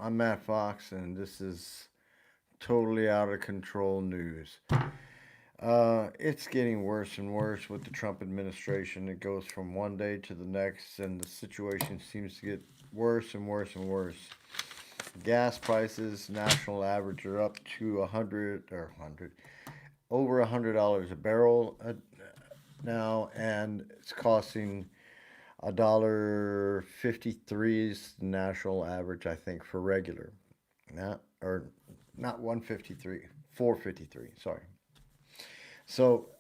I'm Matt Fox, and this is totally out of control news. It's getting worse and worse with the Trump administration. It goes from one day to the next, and the situation seems to get worse and worse and worse. Gas prices, national average, are up to over $100 a barrel now, and it's costing $1.53 is the national average, I think, for regular. Not or not 153, 453. Sorry. So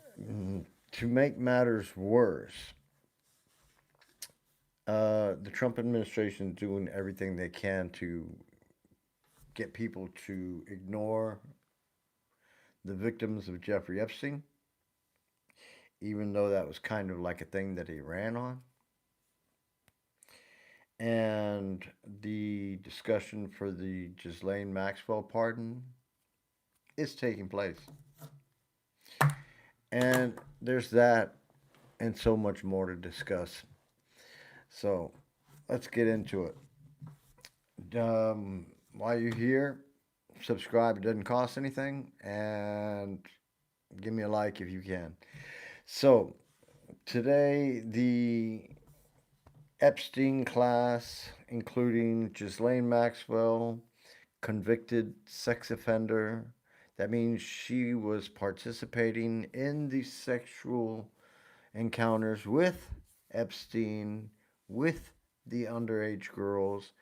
to make matters worse, the Trump administration is doing everything they can to get people to ignore the victims of Jeffrey Epstein, even though that was kind of like a thing that he ran on. And the discussion for the Ghislaine Maxwell pardon is taking place. And there's that and so much more to discuss. So let's get into it. While you're here, subscribe. It doesn't cost anything. And give me a like if you can. So today, the Epstein class, including Ghislaine Maxwell, convicted sex offender. That means she was participating in the sexual encounters with Epstein, with the underage girls,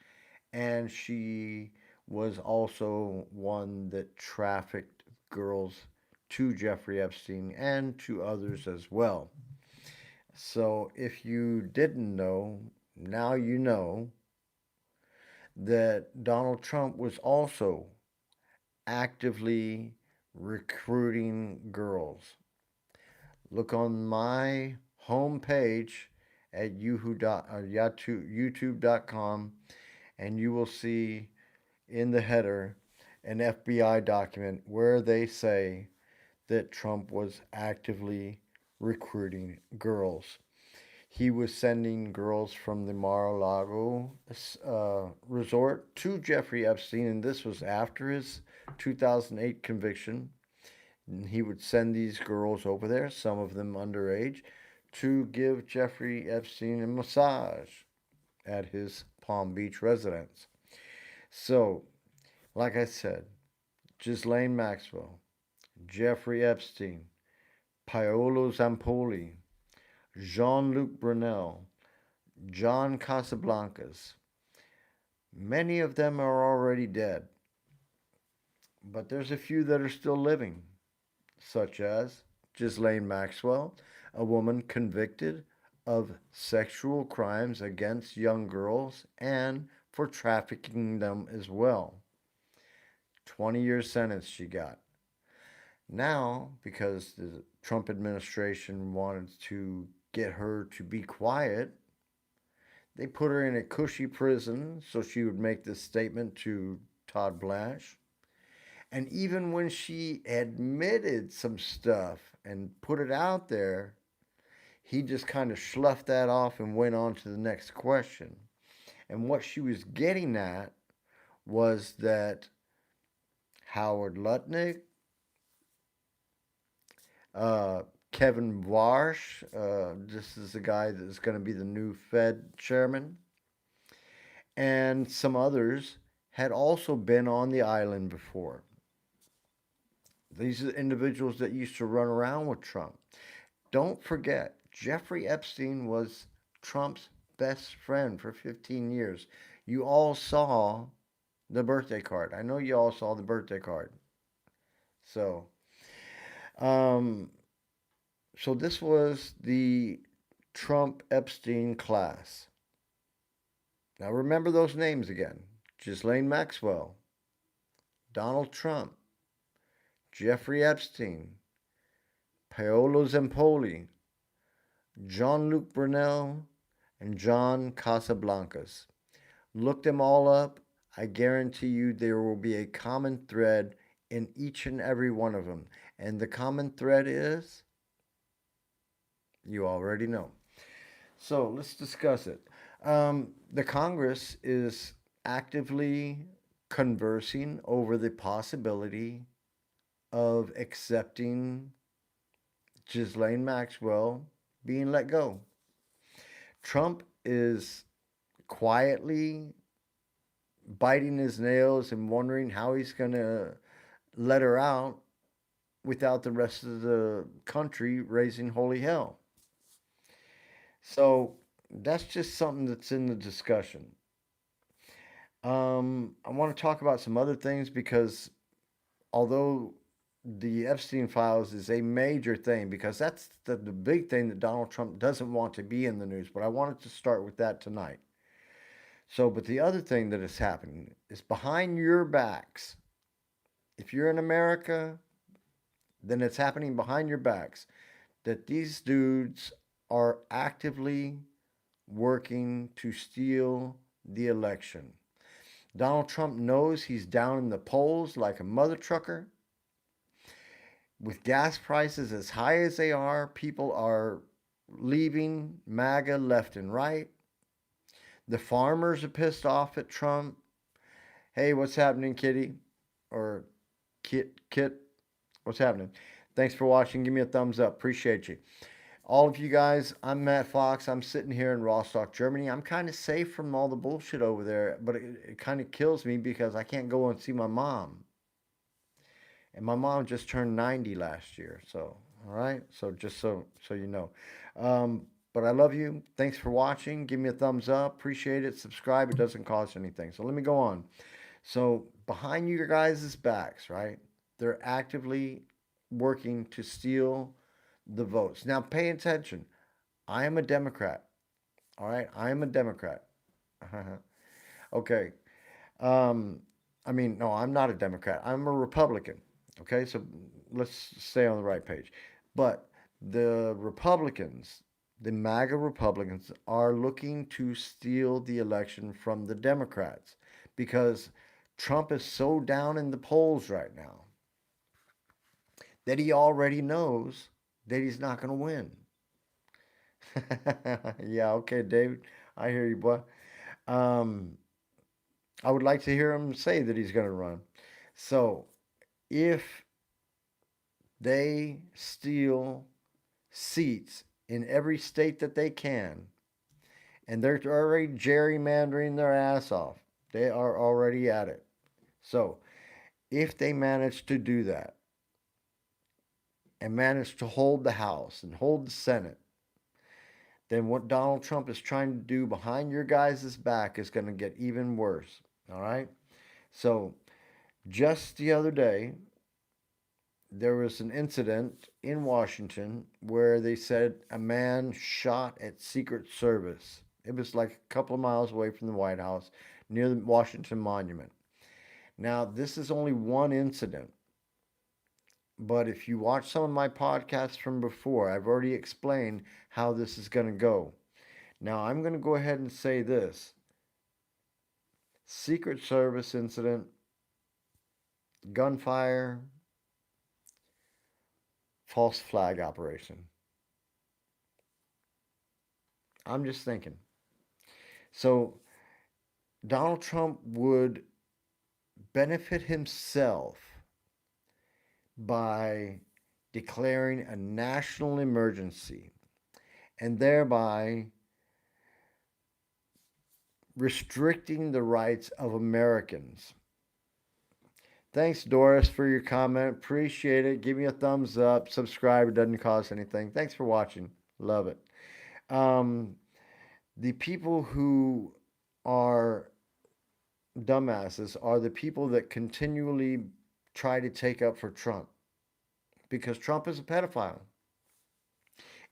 and she was also one that trafficked girls to Jeffrey Epstein and to others as well. So if you didn't know, now you know that Donald Trump was also actively recruiting girls. Look on my homepage at youtube.com and you will see in the header an FBI document where they say that Trump was actively recruiting girls. He was sending girls from the Mar-a-Lago resort to Jeffrey Epstein, and this was after his 2008 conviction. And he would send these girls over there, some of them underage, to give Jeffrey Epstein a massage at his Palm Beach residence. So, like I said, Ghislaine Maxwell, Jeffrey Epstein, Paolo Zampoli, Jean-Luc Brunel, John Casablancas. Many of them are already dead, but there's a few that are still living, such as Ghislaine Maxwell, a woman convicted of sexual crimes against young girls and for trafficking them as well. 20-year sentence she got. Now, because the Trump administration wanted to get her to be quiet, they put her in a cushy prison so she would make this statement to Todd Blanche. And even when she admitted some stuff and put it out there, he just kind of sloughed that off and went on to the next question. And what she was getting at was that Howard Lutnick, uh, Kevin Warsh, this is the guy that's going to be the new Fed chairman, and some others had also been on the island before. These are the individuals that used to run around with Trump. Don't forget, Jeffrey Epstein was Trump's best friend for 15 years. You all saw the birthday card. I know you all saw the birthday card. So, um, so this was the Trump Epstein class. Now remember those names again: Ghislaine Maxwell, Donald Trump, Jeffrey Epstein, Paolo Zempoli, Jean-Luc Brunel, and John Casablancas. Look them all up. I guarantee you there will be a common thread in each and every one of them. And the common thread is, you already know. So let's discuss it. The Congress is actively conversing over the possibility of accepting Ghislaine Maxwell being let go. Trump is quietly biting his nails and wondering how he's going to let her out without the rest of the country raising holy hell. So that's just something that's in the discussion. I want to talk about some other things because although the Epstein files is a major thing, because that's the big thing that Donald Trump doesn't want to be in the news, but I wanted to start with that tonight. So, but the other thing that is happening is behind your backs. If you're in America, then it's happening behind your backs that these dudes are actively working to steal the election. Donald Trump knows he's down in the polls like a mother trucker. With gas prices as high as they are, people are leaving MAGA left and right. The farmers are pissed off at Trump. Hey, what's happening, Kitty? Or Kit, what's happening? Thanks for watching. Give me a thumbs up. Appreciate you. All of you guys, I'm Matt Fox. I'm sitting here in Rostock, Germany. I'm kind of safe from all the bullshit over there, but it kind of kills me because I can't go and see my mom. And my mom just turned 90 last year. So, all right. So just so you know. But I love you. Thanks for watching. Give me a thumbs up. Appreciate it. Subscribe. It doesn't cost anything. So let me go on. So behind your guys' backs, right? They're actively working to steal the votes. Now pay attention. I am a Democrat. All right. I am a Democrat. Okay. Um, I mean, no, I'm not a Democrat. I'm a Republican. Okay, so let's stay on the right page. But the Republicans, the MAGA Republicans, are looking to steal the election from the Democrats because Trump is so down in the polls right now that he already knows that he's not going to win. Yeah, okay, David, I hear you, boy. Um, I would like to hear him say that he's going to run. So if they steal seats in every state that they can, and they're already gerrymandering their ass off. They are already at it. So, if they manage to do that and manage to hold the House and hold the Senate, then what Donald Trump is trying to do behind your guys' back is going to get even worse. All right? So, just the other day, there was an incident in Washington where they said a man shot at Secret Service. It was like a couple of miles away from the White House near the Washington Monument. Now, this is only one incident, but if you watch some of my podcasts from before, I've already explained how this is going to go. Now, I'm going to go ahead and say this Secret Service incident, gunfire, false flag operation. I'm just thinking. So Donald Trump would benefit himself by declaring a national emergency and thereby restricting the rights of Americans. Thanks, Doris, for your comment. Appreciate it. Give me a thumbs up. Subscribe. It doesn't cost anything. Thanks for watching. Love it. Um, the people who are dumbasses are the people that continually try to take up for Trump because Trump is a pedophile.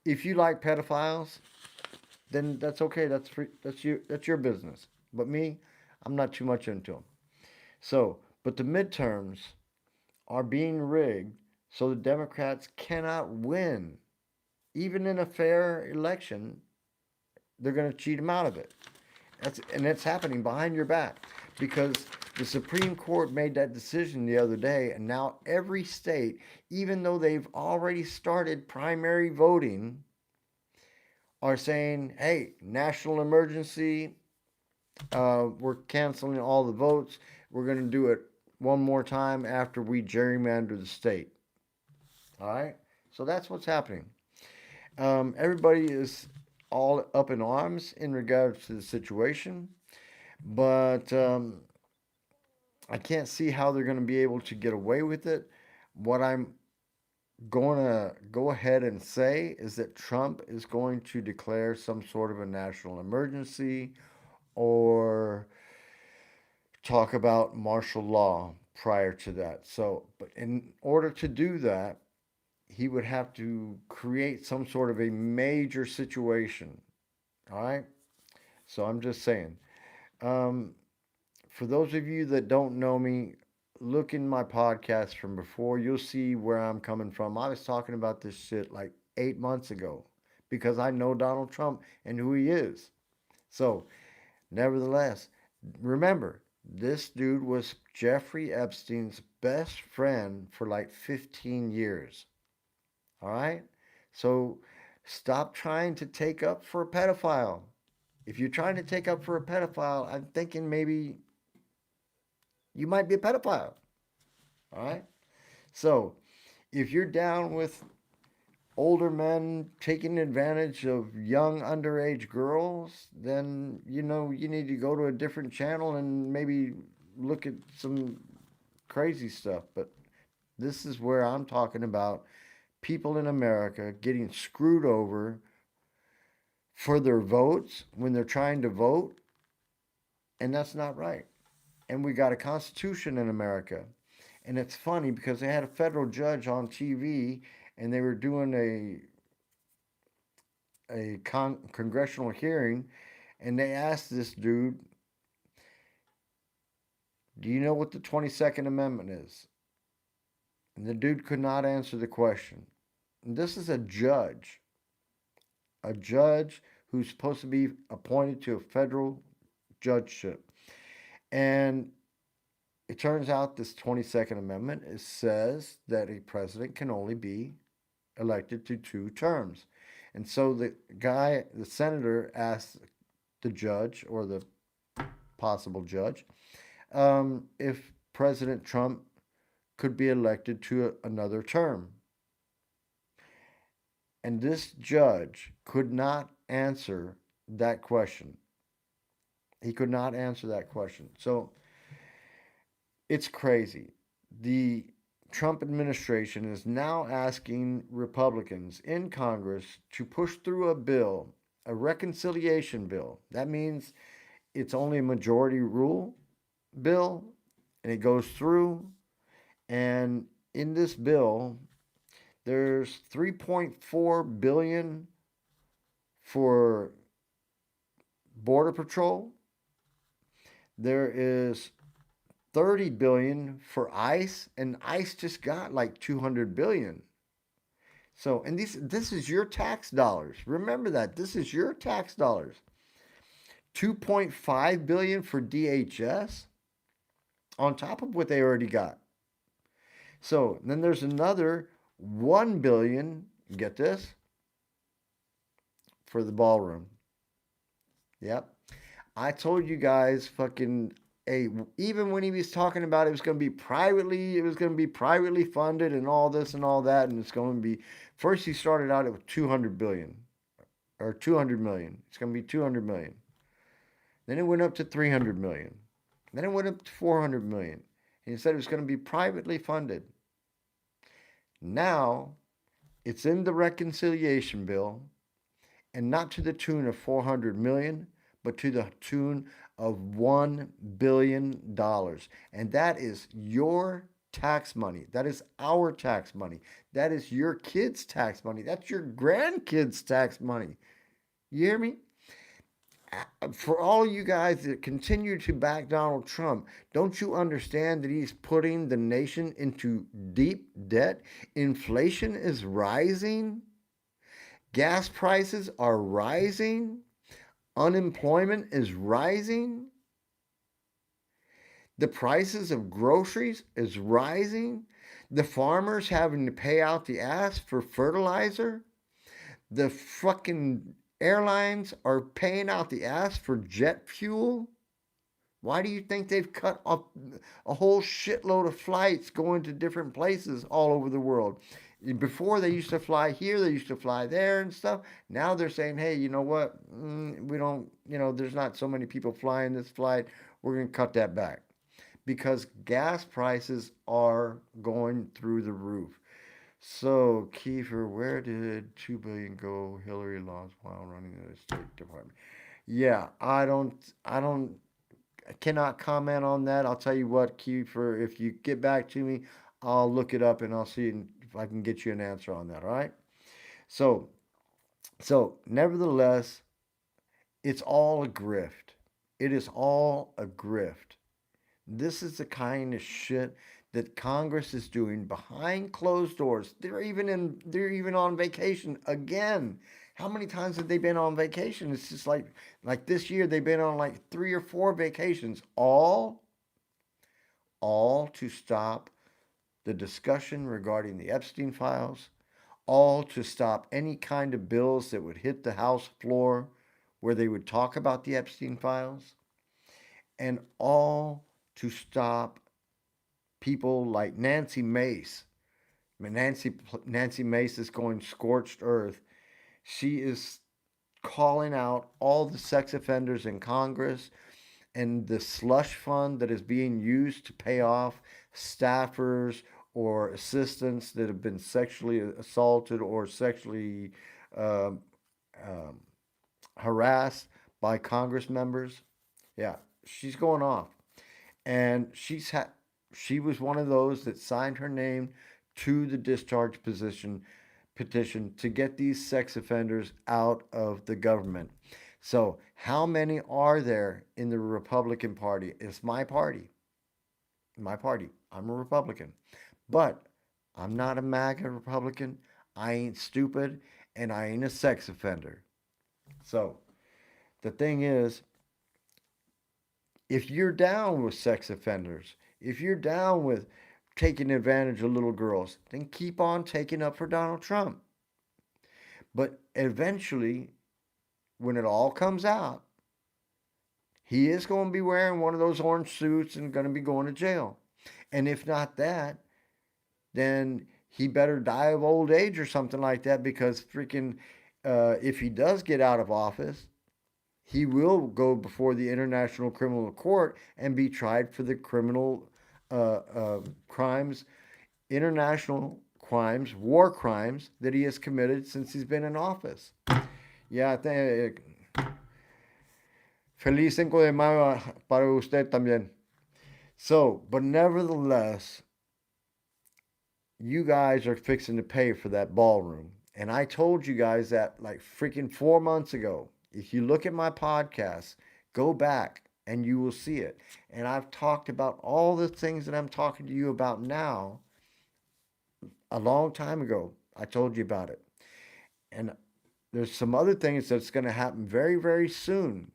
If you like pedophiles, then that's okay. That's free. That's your business. But me, I'm not too much into them. So, but the midterms are being rigged so the Democrats cannot win. Even in a fair election, they're going to cheat them out of it. That's happening behind your back because the Supreme Court made that decision the other day, and now every state, even though they've already started primary voting, are saying, hey, national emergency, We're canceling all the votes. We're going to do it one more time after we gerrymander the state. All right? So that's what's happening. Everybody is all up in arms in regards to the situation, but I can't see how they're going to be able to get away with it. What I'm going to go ahead and say is that Trump is going to declare some sort of a national emergency or talk about martial law prior to that. So, but in order to do that, he would have to create some sort of a major situation. All right. So I'm just saying. Um, for those of you that don't know me, look in my podcast from before. You'll see where I'm coming from. I was talking about this shit like 8 months ago because I know Donald Trump and who he is. So, nevertheless, remember, this dude was Jeffrey Epstein's best friend for like 15 years. All right? So, stop trying to take up for a pedophile. If you're trying to take up for a pedophile, I'm thinking maybe you might be a pedophile. All right? So, if you're down with older men taking advantage of young underage girls, then you need to go to a different channel and maybe look at some crazy stuff. But this is where I'm talking about people in America getting screwed over for their votes when they're trying to vote, and that's not right. And we got a constitution in America. And it's funny because they had a federal judge on TV and they were doing a congressional hearing, and they asked this dude, "Do you know what the 22nd Amendment is?" And the dude could not answer the question. And this is a judge who's supposed to be appointed to a federal judgeship. And it turns out this 22nd Amendment says that a president can only be elected to 2 terms. And so the senator asked the judge or the possible judge if President Trump could be elected to another term. And this judge could not answer that question. He could not answer that question. So it's crazy. The Trump administration is now asking Republicans in Congress to push through a bill, a reconciliation bill. That means it's only a majority rule bill, and it goes through. And in this bill, there's 3.4 billion for border patrol. There is 30 billion for ICE, and ICE just got like 200 billion. So, and this is your tax dollars. Remember that. This is your tax dollars. 2.5 billion for DHS on top of what they already got. So, then there's another 1 billion, get this, for the ballroom. Yep. I told you guys fucking even when he was talking about it was going to be privately funded and all this and all that, and it's going to be, first he started out with 200 billion or 200 million. It's going to be 200 million. Then it went up to 300 million. Then it went up to 400 million. And he said it was going to be privately funded. Now it's in the reconciliation bill, and not to the tune of 400 million, but to the tune of $1 billion. And that is your tax money. That is our tax money. That is your kids' tax money. That's your grandkids' tax money. You hear me? For all you guys that continue to back Donald Trump, don't you understand that he's putting the nation into deep debt? Inflation is rising. Gas prices are rising. Unemployment is rising. The prices of groceries is rising. The farmers having to pay out the ass for fertilizer. The fucking airlines are paying out the ass for jet fuel. Why do you think they've cut off a whole shitload of flights going to different places all over the world? Before they used to fly here, they used to fly there and stuff. Now they're saying, hey, you know what? We don't, there's not so many people flying this flight. We're going to cut that back because gas prices are going through the roof. So, Kiefer, where did 2 billion go? Hillary lost while running the State Department. Yeah, I cannot comment on that. I'll tell you what, Kiefer, if you get back to me, I'll look it up and I'll see if I can get you an answer on that. All right. So, nevertheless, it's all a grift. It is all a grift. This is the kind of shit that Congress is doing behind closed doors. They're even on vacation again. How many times have they been on vacation? It's just like this year they've been on like 3 or 4 vacations, all to stop the discussion regarding the Epstein files, all to stop any kind of bills that would hit the House floor where they would talk about the Epstein files, and all to stop people like Nancy Mace. Nancy Mace is going scorched earth. She is calling out all the sex offenders in Congress and the slush fund that is being used to pay off staffers or assistants that have been sexually assaulted or sexually um, um, harassed by Congress members. Yeah, she's going off, and she was one of those that signed her name to the discharge petition to get these sex offenders out of the government. So, how many are there in the Republican Party? It's my party. My party. I'm a Republican. But I'm not a MAGA Republican. I ain't stupid and I ain't a sex offender. So, the thing is, if you're down with sex offenders, if you're down with taking advantage of little girls, then keep on taking up for Donald Trump. But eventually, when it all comes out, he is going to be wearing one of those orange suits and going to be going to jail. And if not that, then he better die of old age or something like that because freaking, if he does get out of office, he will go before the International Criminal Court and be tried for the criminal crimes, international crimes, war crimes that he has committed since he's been in office. Yeah, I think. Feliz 5 de Mayo para usted también. So, but nevertheless, you guys are fixing to pay for that ballroom. And I told you guys that like freaking 4 months ago. If you look at my podcast, go back and you will see it. And I've talked about all the things that I'm talking to you about now a long time ago. I told you about it. And there's some other things that's going to happen very, very soon.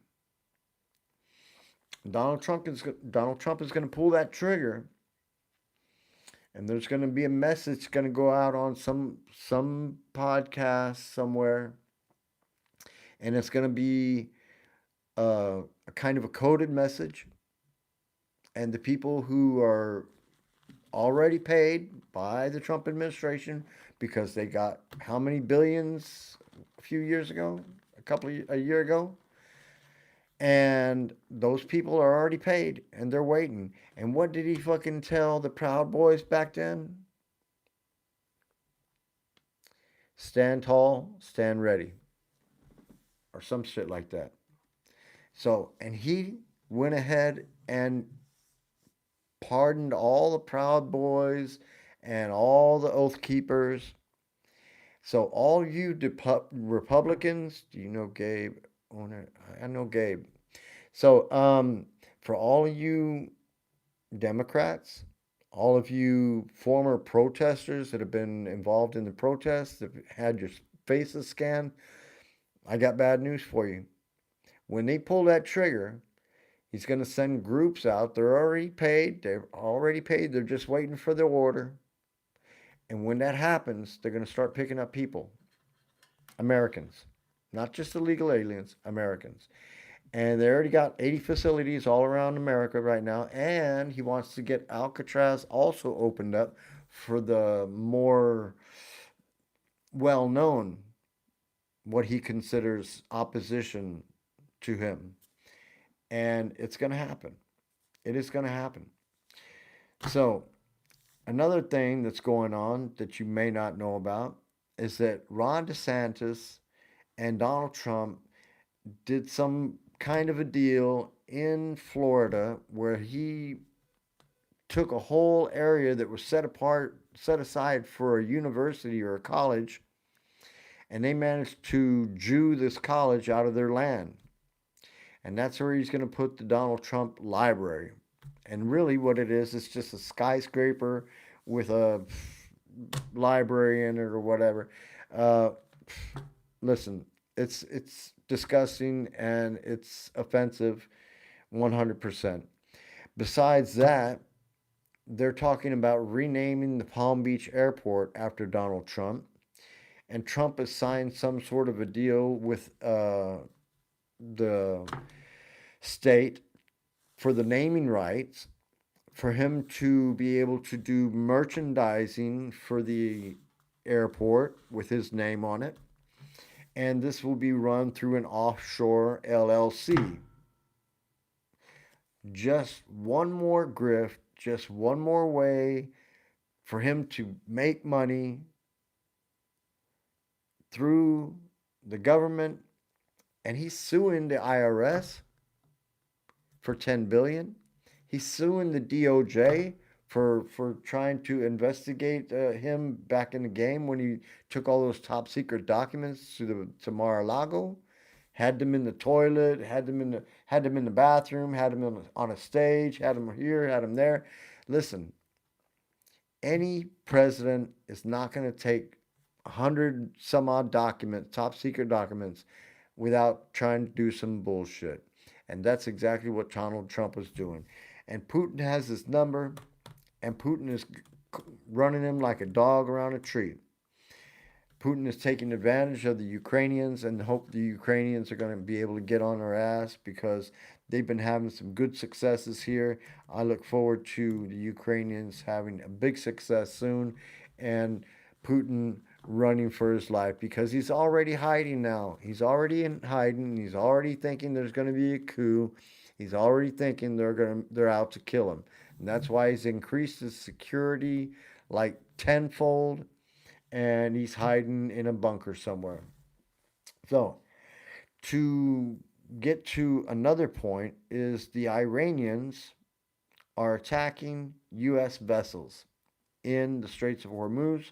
Donald Trump is going to pull that trigger, and there's going to be a message going to go out on some podcast somewhere, and it's going to be a kind of a coded message, and the people who are already paid by the Trump administration because they got how many billions a few years ago, a year ago, and those people are already paid and they're waiting. And what did he fucking tell the Proud Boys back then? Stand tall, stand ready. Or some shit like that. So, and he went ahead and pardoned all the Proud Boys and all the Oath Keepers. So, all you Republicans, do you know Gabe? I know Gabe. So, for all of you Democrats, all of you former protesters that have been involved in the protests, that had your faces scanned, I got bad news for you. When they pull that trigger, he's going to send groups out. They're already paid. They're just waiting for their order. And when that happens, they're going to start picking up people, Americans, not just illegal aliens, Americans. And they already got 80 facilities all around America right now. And he wants to get Alcatraz also opened up for the more well known, what he considers opposition to him. And it's going to happen. It is going to happen. So, another thing that's going on that you may not know about is that Ron DeSantis and Donald Trump did some kind of a deal in Florida where he took a whole area that was set aside for a university or a college, and they managed to Jew this college out of their land. And that's where he's going to put the Donald Trump library. And really, what it is just a skyscraper with a library in it or whatever. Uh, Listen, it's disgusting and it's offensive 100%. Besides that, they're talking about renaming the Palm Beach airport after Donald Trump. And Trump has signed some sort of a deal with the state for the naming rights for him to be able to do merchandising for the airport with his name on it. And this will be run through an offshore LLC. Just one more grift, just one more way for him to make money through the government. And he's suing the IRS for 10 billion. He's suing the DOJ for trying to investigate him back in the game when he took all those top secret documents to Mar-a-Lago, had them in the toilet, had them in the bathroom, had them on a stage, had them here, had them there. Listen, any president is not going to take 100 some odd documents, top secret documents, without trying to do some bullshit. And that's exactly what Donald Trump was doing. And Putin has his number, and Putin is running him like a dog around a tree. Putin is taking advantage of the Ukrainians and hope the Ukrainians are going to be able to get on their ass because they've been having some good successes here. I look forward to the Ukrainians having a big success soon and Putin running for his life because he's already hiding now. He's already in hiding. He's already thinking there's going to be a coup. He's already thinking they're out to kill him. And that's why he's increased his security like tenfold and he's hiding in a bunker somewhere. So, to get to another point is the Iranians are attacking US vessels in the Straits of Hormuz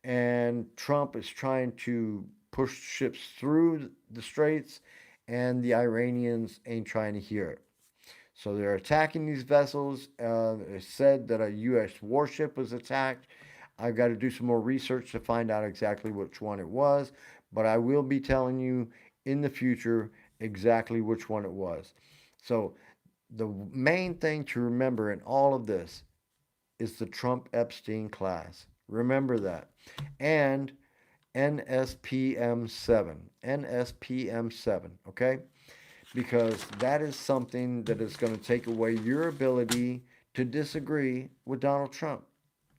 and Trump is trying to push ships through the straits and the Iranians ain't trying to hear it. So they're attacking these vessels. It's said that a U.S. warship was attacked. I've got to do some more research to find out exactly which one it was, but I will be telling you in the future exactly which one it was. So the main thing to remember in all of this is the Trump Epstein class. Remember that. And NSPM 7. NSPM 7, okay? Because that is something that is going to take away your ability to disagree with Donald Trump.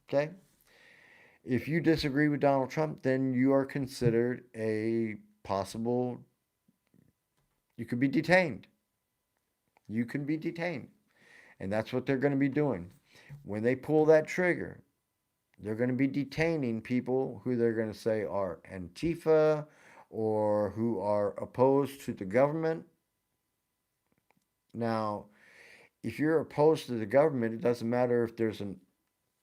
Okay? If you disagree with Donald Trump, then you are considered a possible, you could be detained. You can be detained. And that's what they're going to be doing. When they pull that trigger, they're going to be detaining people who they're going to say are Antifa or who are opposed to the government. Now, if you're opposed to the government, it doesn't matter if there's a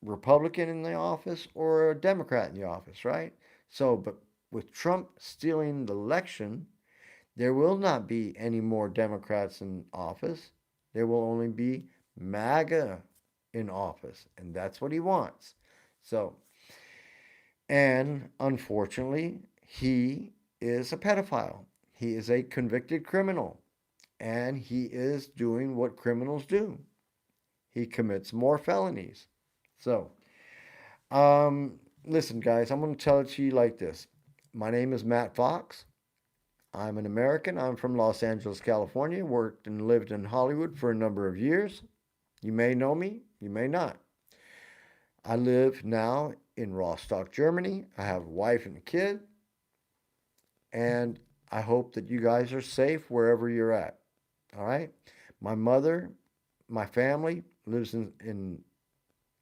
Republican in the office or a Democrat in the office, right? So, but with Trump stealing the election, there will not be any more Democrats in office. There will only be MAGA in office, and that's what he wants. So, and unfortunately, he is a pedophile. He is a convicted criminal, and he is doing what criminals do. He commits more felonies. So, listen, guys, I'm going to tell it to you like this. My name is Matt Fox. I'm an American. I'm from Los Angeles, California. Worked and lived in Hollywood for a number of years. You may know me, you may not. I live now in Rostock, Germany. I have a wife and a kid, and I hope that you guys are safe wherever you're at. All right? My mother, my family lives in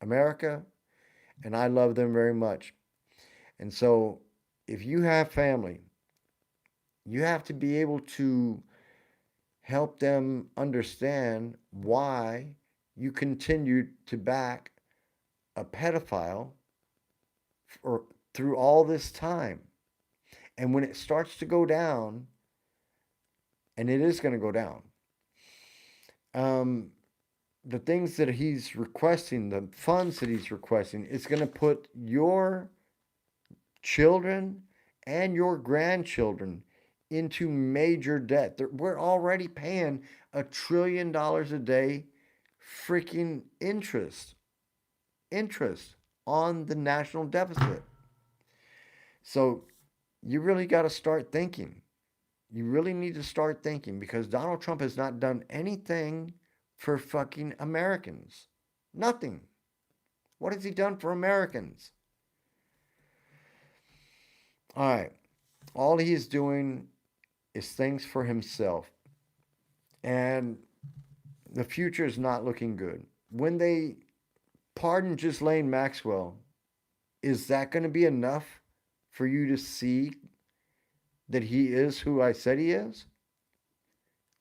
America, and I love them very much. And so, if you have family, you have to be able to help them understand why you continue to back a pedophile for, through all this time. And when it starts to go down, and it is going to go down, um, the things that he's requesting, the funds that he's requesting, it's going to put your children and your grandchildren into major debt. We're already paying $1 trillion a day freaking interest on the national deficit. So you really got to start thinking. You really need to start thinking because Donald Trump has not done anything for fucking Americans. Nothing. What has he done for Americans? All right. All he is doing is things for himself. And the future is not looking good. When they pardon Ghislaine Maxwell, is that going to be enough for you to see that he is who I said he is?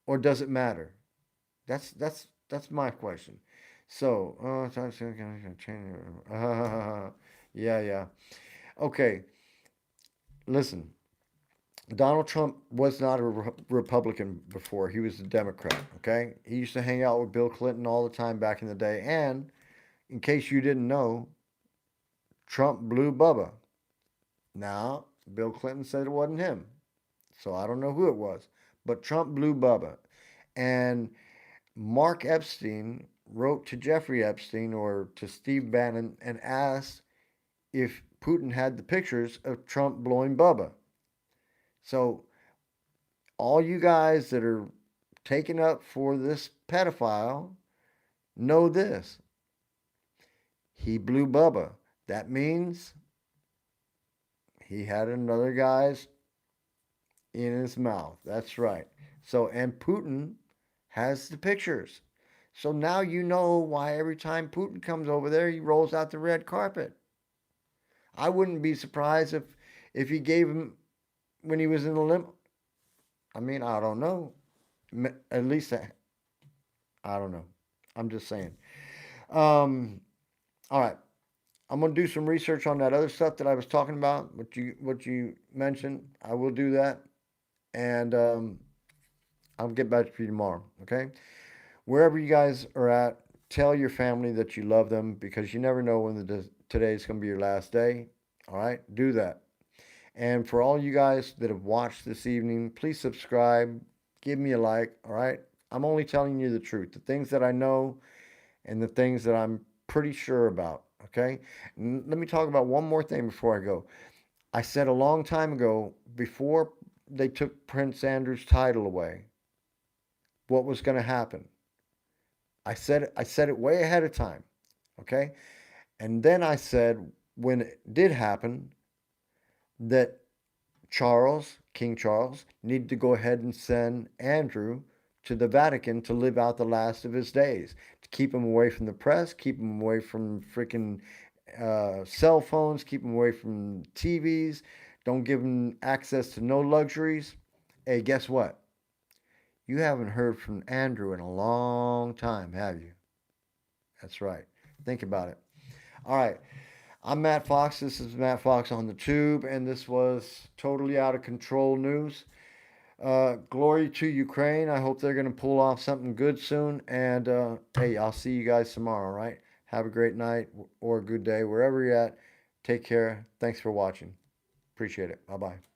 Or does it matter? That's my question. So, yeah. Okay, listen. Donald Trump was not a Republican before. He was a Democrat, okay? He used to hang out with Bill Clinton all the time back in the day. And in case you didn't know, Trump blew Bubba. Now, Bill Clinton said it wasn't him. So I don't know who it was. But Trump blew Bubba. And Mark Epstein wrote to Jeffrey Epstein or to Steve Bannon and asked if Putin had the pictures of Trump blowing Bubba. So all you guys that are taking up for this pedophile know this. He blew Bubba. That means he had another guy's in his mouth. That's right. So, and Putin has the pictures. So now you know why every time Putin comes over there, he rolls out the red carpet. I wouldn't be surprised if he gave him when he was in the limo. I mean, I don't know. At least I don't know. I'm just saying. All right. I'm gonna do some research on that other stuff that I was talking about. What you mentioned. I will do that, and I'll get back to you tomorrow. Okay. Wherever you guys are at, tell your family that you love them because you never know when today's gonna be your last day. All right. Do that. And for all you guys that have watched this evening, please subscribe, give me a like, all right? I'm only telling you the truth, the things that I know and the things that I'm pretty sure about, okay? And let me talk about one more thing before I go. I said a long time ago, before they took Prince Andrew's title away, what was going to happen. I said it way ahead of time, okay? And then I said when it did happen that King Charles, needed to go ahead and send Andrew to the Vatican to live out the last of his days, to keep him away from the press, keep him away from freaking cell phones, keep him away from TVs, don't give him access to no luxuries. Hey, guess what? You haven't heard from Andrew in a long time, have you? That's right. Think about it. All right. I'm Matt Fox. This is Matt Fox on the Tube, and this was totally out of control news. Glory to Ukraine. I hope they're going to pull off something good soon. And hey, I'll see you guys tomorrow, all right? Have a great night or a good day, wherever you're at. Take care. Thanks for watching. Appreciate it. Bye bye.